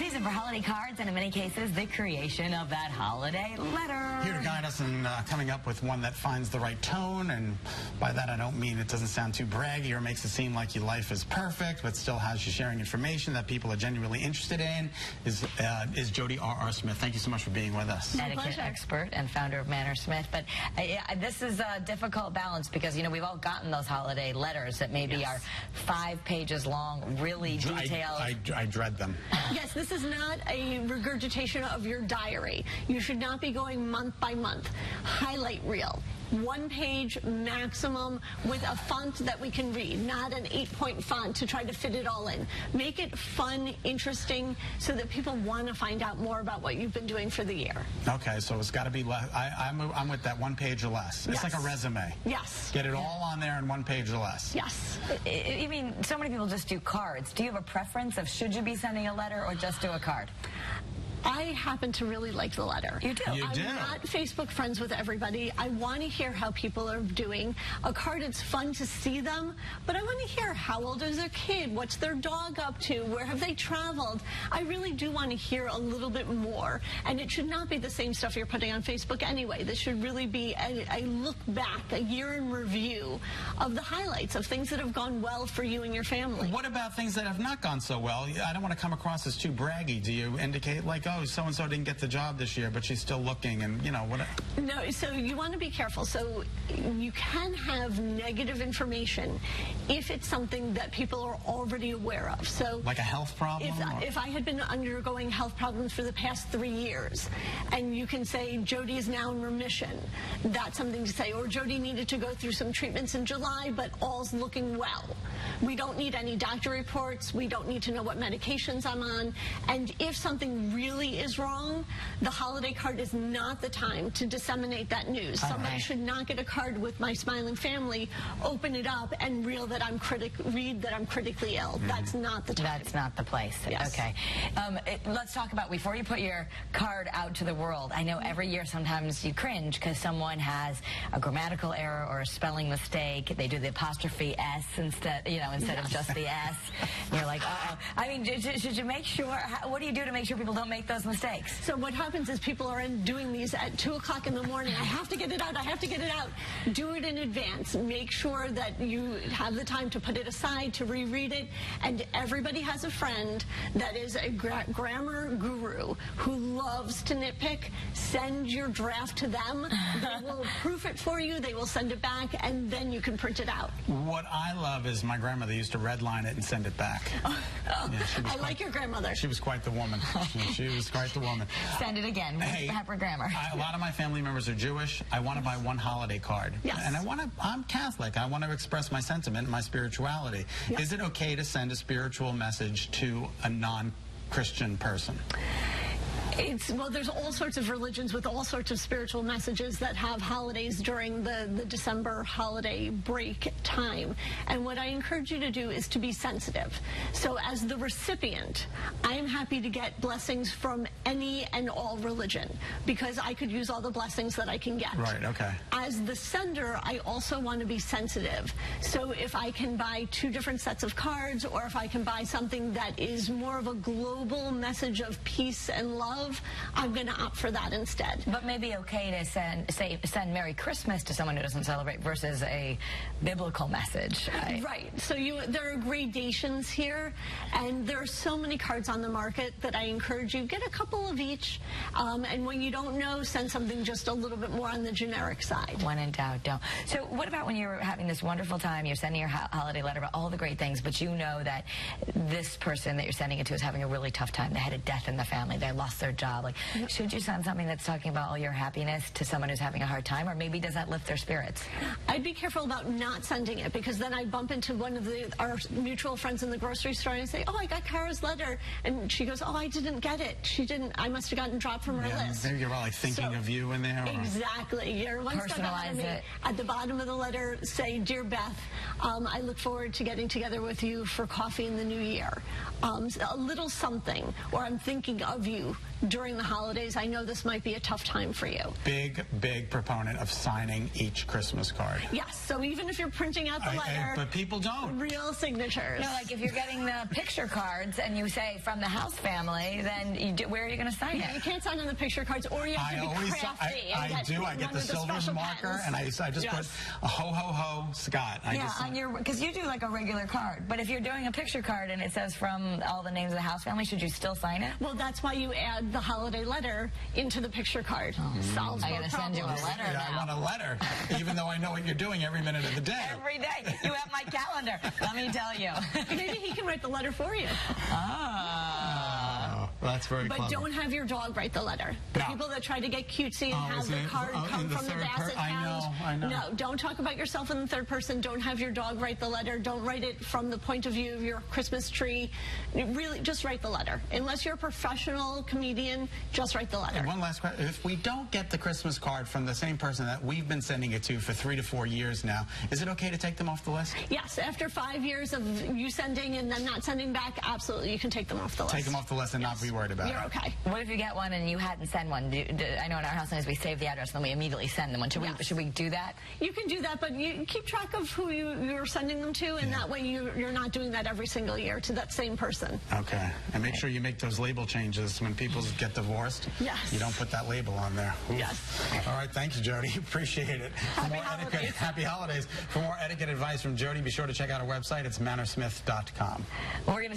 season for holiday cards and, in many cases, the creation of that holiday letter. Here to guide us in coming up with one that finds the right tone, and by that I don't mean it doesn't sound too braggy or makes it seem like your life is perfect, but still has you sharing information that people are genuinely interested in, is Jodi R.R. Smith. Thank you so much for being with us. Etiquette expert and founder of Manor Smith. But this is a difficult balance because, you know, we've all gotten those holiday letters that maybe are 5 pages long, really detailed. I dread them. Yes, this is not a regurgitation of your diary. You should not be going month by month. Highlight reel. 1 page maximum with a font that we can read, not an 8-point font to try to fit it all in. Make it fun, interesting, so that people want to find out more about what you've been doing for the year. Okay, so it's got to be less. I'm with that 1 page or less. It's like a resume. Yes. Get it all on there in 1 page or less. Yes. I mean, so many people just do cards. Do you have a preference of should you be sending a letter or just do a card? I happen to really like the letter. You do? You do. I'm not Facebook friends with everybody. I want to hear how people are doing. A card, it's fun to see them, but I want to hear how old is their kid, what's their dog up to, where have they traveled. I really do want to hear a little bit more, and it should not be the same stuff you're putting on Facebook anyway. This should really be a look back, a year in review of the highlights of things that have gone well for you and your family. What about things that have not gone so well? I don't want to come across as too braggy. Do you indicate like, oh, so-and-so didn't get the job this year, but she's still looking, and, you know, what? No, so you want to be careful. So you can have negative information if it's something that people are already aware of. So like a health problem? If I had been undergoing health problems for the past 3 years, and you can say Jodi is now in remission, that's something to say. Or Jodi needed to go through some treatments in July, but all's looking well. We don't need any doctor reports. We don't need to know what medications I'm on. And if something really is wrong, the holiday card is not the time to disseminate that news. Somebody should not get a card with my smiling family, open it up, and read that I'm critically ill. That's not the time. That's not the place. Yes. Okay. Let's talk about, before you put your card out to the world, I know every year sometimes you cringe because someone has a grammatical error or a spelling mistake. They do the apostrophe S instead, instead of just the S. And you're like, uh-oh. I mean, should you make sure, what do you do to make sure people don't make those mistakes? So what happens is people are doing these at 2 o'clock in the morning. I have to get it out. I have to get it out. Do it in advance. Make sure that you have the time to put it aside, to reread it. And everybody has a friend that is a grammar guru who loves to nitpick. Send your draft to them. They will proof it for you. They will send it back, and then you can print it out. What I love is my grandmother used to redline it and send it back. I like your grandmother. She was quite the woman. She was quite the woman. Send it again. Hey, Pepper grammar. A lot of my family members are Jewish. I want to buy one holiday card. Yes. And I'm Catholic. I want to express my sentiment and my spirituality. Yes. Is it okay to send a spiritual message to a non-Christian person? Well, there's all sorts of religions with all sorts of spiritual messages that have holidays during the December holiday break time. And what I encourage you to do is to be sensitive. So as the recipient, I'm happy to get blessings from any and all religion because I could use all the blessings that I can get. Right, okay. As the sender, I also want to be sensitive. So if I can buy 2 different sets of cards, or if I can buy something that is more of a global message of peace and love, I'm going to opt for that instead. But maybe okay to send Merry Christmas to someone who doesn't celebrate versus a biblical message. Right. So there are gradations here, and there are so many cards on the market that I encourage you, get a couple of each, and when you don't know, send something just a little bit more on the generic side. When in doubt, don't. So what about when you're having this wonderful time, you're sending your holiday letter about all the great things, but you know that this person that you're sending it to is having a really tough time. They had a death in the family. They lost their job. Like, should you send something that's talking about all your happiness to someone who's having a hard time, or maybe does that lift their spirits? I'd be careful about not sending it, because then I bump into one of our mutual friends in the grocery store and I say, oh, I got Kara's letter, and she goes, oh, I didn't get it. She didn't. I must have gotten dropped from her list. Maybe you're like thinking of you in there. Exactly. You're one step ahead of me. At the bottom of the letter, say, Dear Beth, I look forward to getting together with you for coffee in the new year. A little something, or I'm thinking of you during the holidays. I know this might be a tough time for you. Big proponent of signing each Christmas card. Yes, so even if you're printing out the letter, but people don't. Real signatures. No, like if you're getting the picture cards and you say from the House family, then where are you going to sign it? You can't sign on the picture cards, or you have to be crafty. I get the silver marker, and I just put a ho Scott. Because you do like a regular card, but if you're doing a picture card and it says from all the names of the House family, should you still sign it? Well, that's why you add the holiday letter into the picture card. Solves I gotta send you a letter now. I want a letter, even though I know what you're doing every minute of the day. Every day. You have my calendar. Let me tell you. Maybe he can write the letter for you. Well, that's very clever. But don't have your dog write the letter. The people that try to get cutesy and have the card come from the Basset Hound. I know. No, don't talk about yourself in the third person. Don't have your dog write the letter. Don't write it from the point of view of your Christmas tree. Really, just write the letter. Unless you're a professional comedian, just write the letter. And one last question. If we don't get the Christmas card from the same person that we've been sending it to for 3 to 4 years now, is it okay to take them off the list? Yes, after 5 years of you sending and then not sending back, absolutely, you can take them off the list. Take them off the list and not be worried about it. You're okay. What if you get one and you hadn't sent one? I know in our house sometimes we save the address and then we immediately send them one. Should we do that? You can do that, but you keep track of who you're sending them to, and that way you're not doing that every single year to that same person. Okay. And make sure you make those label changes when people get divorced. Yes. You don't put that label on there. Oof. Yes. All right. Thank you, Jodi. Appreciate it. Happy holidays. For more etiquette advice from Jodi, be sure to check out our website. It's mannersmith.com. We're going to